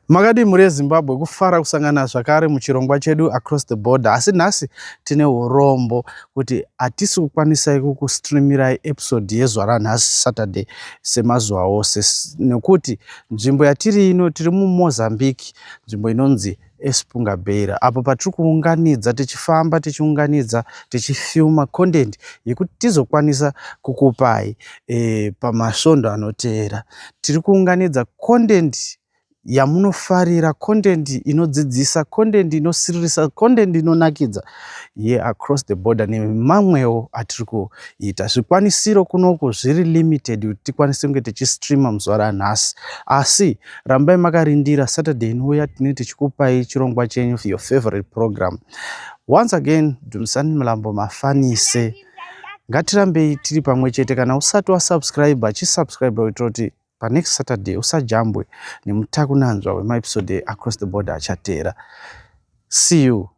Makadi muri Zimbabwe kufara kusangana zvakare muchirongwa chedu Across the Border. Asi nhasi tine urombo kuti hatisi kukwanisai kukustreamirai episode yezuva ranhasi Saturday semazuva ose nekuti nzvimbo yatiri ino tiri muMozambique, nzvimbo inonzi Espunga Beira, apo patiri kuunganidza tichifamba tichiunganidza tichifilma content yekuti tizokwanisa kukupai pamasvondo anoteera. Tiri kuunganidza content yamunofarira, content inodzidzisa, content inosiririsa, content inonakidza Across the Border nemamwewo atiri kuita. Zvikwanisiro kunoko zviri limited kuti tikwanise kunge tichistreama muzuva ranhasi, asi rambai makarindira Saturday inouya tinenge tichikupai chirongwa chenyu, your favorite program. Once again, Dumisani Mulambo Mafanise. Ngatirambei tiri pamwe chete. Kana usati wasubscribe, chisubscribe kuti next Saturday usajambwe nemutakunanzwa wema episode Across the Border achatera. See you.